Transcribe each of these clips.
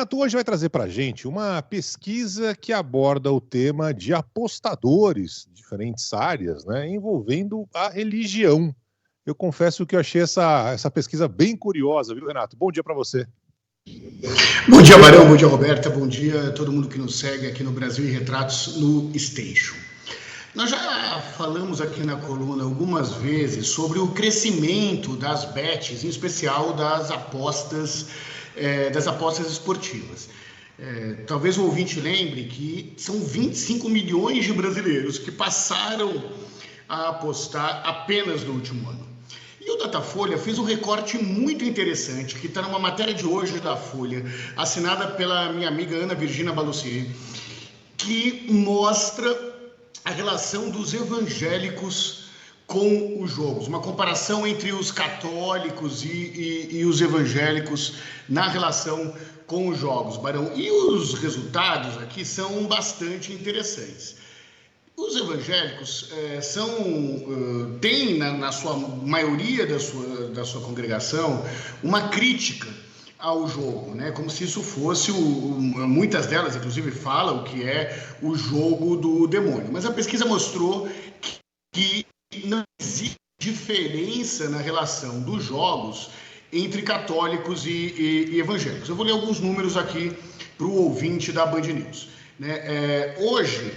Renato hoje vai trazer para a gente uma pesquisa que aborda o tema de apostadores de diferentes áreas, né, envolvendo a religião. Eu confesso que eu achei essa pesquisa bem curiosa, viu, Renato? Bom dia para você. Bom dia, Barão, bom dia, Roberta, bom dia a todo mundo que nos segue aqui no Brasil em Retratos no Station. Nós já falamos aqui na coluna algumas vezes sobre o crescimento das bets, em especial das apostas esportivas. Talvez o ouvinte lembre que são 25 milhões de brasileiros que passaram a apostar apenas no último ano. E o Datafolha fez um recorte muito interessante, que está numa matéria de hoje da Folha, assinada pela minha amiga Ana Virginia Balussier, que mostra a relação dos evangélicos com os jogos, uma comparação entre os católicos e os evangélicos na relação com os jogos, Barão. E os resultados aqui são bastante interessantes. Os evangélicos têm, na sua maioria da sua congregação, uma crítica ao jogo, né? Como se isso fosse, muitas delas inclusive falam que é o jogo do demônio. Mas a pesquisa mostrou que não existe diferença na relação dos jogos entre católicos e evangélicos. Eu vou ler alguns números aqui para o ouvinte da Band News, né? Hoje,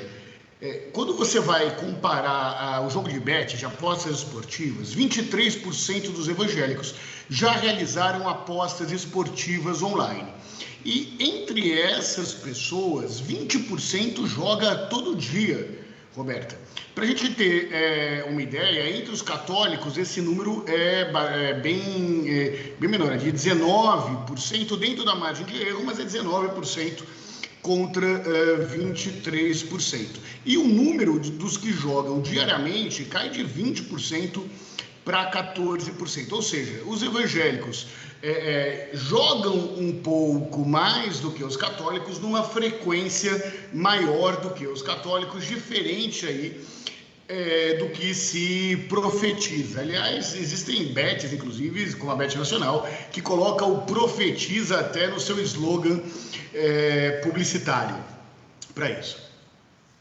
quando você vai comparar o jogo de bet, de apostas esportivas, 23% dos evangélicos já realizaram apostas esportivas online. E entre essas pessoas, 20% joga todo dia, Roberta. Para a gente ter uma ideia, entre os católicos esse número é bem menor, é de 19%, dentro da margem de erro, mas é 19%. Contra 23%. E o número dos que jogam diariamente cai de 20% para 14%. Ou seja, os evangélicos jogam um pouco mais do que os católicos, numa frequência maior do que os católicos, diferente aí do que se profetiza. Aliás, existem bets, inclusive, como a Bet Nacional, que coloca o profetiza até no seu slogan publicitário para isso.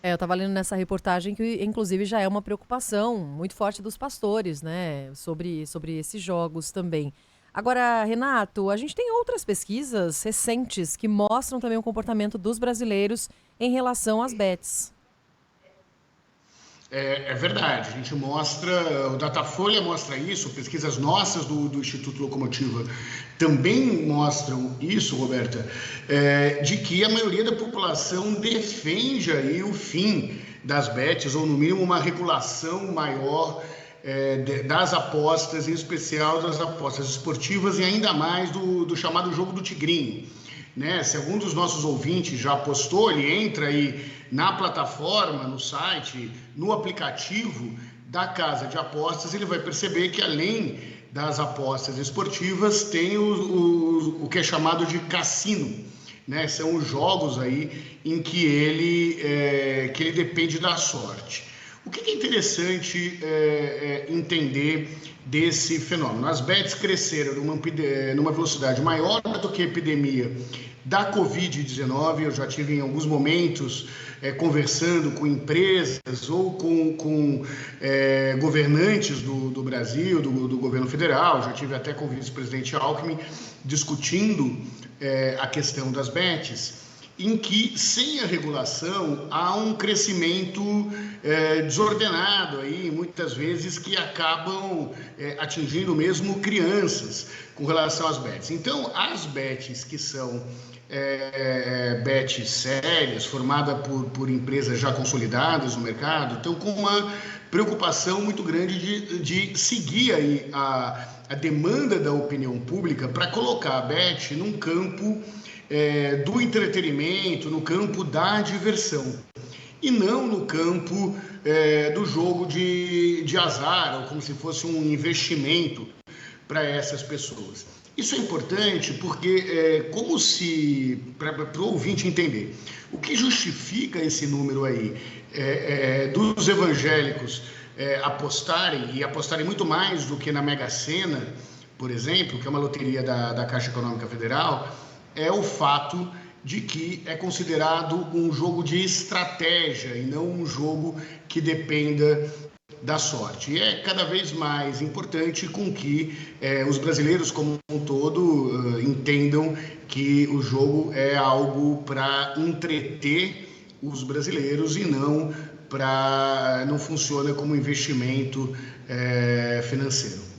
Eu estava lendo nessa reportagem que, inclusive, já é uma preocupação muito forte dos pastores, né, sobre esses jogos também. Agora, Renato, a gente tem outras pesquisas recentes que mostram também o comportamento dos brasileiros em relação às bets. É verdade, a gente mostra, o Datafolha mostra isso, pesquisas nossas do Instituto Locomotiva também mostram isso, Roberta, de que a maioria da população defende aí o fim das bets, ou no mínimo uma regulação maior das apostas, em especial das apostas esportivas e ainda mais do chamado jogo do tigrinho. Né? Se algum dos nossos ouvintes já apostou, ele entra aí na plataforma, no site, no aplicativo da casa de apostas, ele vai perceber que além das apostas esportivas tem o que é chamado de cassino, né? São os jogos aí em que ele depende da sorte. O que é interessante entender desse fenômeno? As bets cresceram numa velocidade maior do que a epidemia da Covid-19. Eu já tive em alguns momentos conversando com empresas ou com governantes do Brasil, do governo federal. Já tive até com o vice-presidente Alckmin discutindo a questão das bets, em que, sem a regulação, há um crescimento desordenado, aí, muitas vezes, que acabam atingindo mesmo crianças com relação às bets. Então, as bets que são bets sérias, formadas por empresas já consolidadas no mercado, estão com uma preocupação muito grande de seguir aí a demanda da opinião pública para colocar a bet num campo do entretenimento, no campo da diversão, e não no campo do jogo de azar, ou como se fosse um investimento para essas pessoas. Isso é importante porque, para o ouvinte entender, o que justifica esse número aí dos evangélicos apostarem muito mais do que na Mega Sena, por exemplo, que é uma loteria da Caixa Econômica Federal, é o fato de que é considerado um jogo de estratégia e não um jogo que dependa da sorte. E é cada vez mais importante com que os brasileiros como um todo entendam que o jogo é algo para entreter os brasileiros e não funciona como investimento financeiro.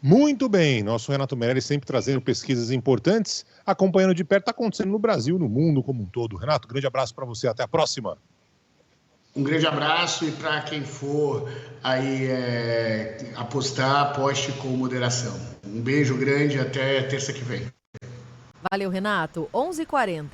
Muito bem, nosso Renato Meirelles sempre trazendo pesquisas importantes, acompanhando de perto o que está acontecendo no Brasil, no mundo como um todo. Renato, grande abraço para você, até a próxima. Um grande abraço e para quem for aí apostar, aposte com moderação. Um beijo grande, até terça que vem. Valeu, Renato. 11h40.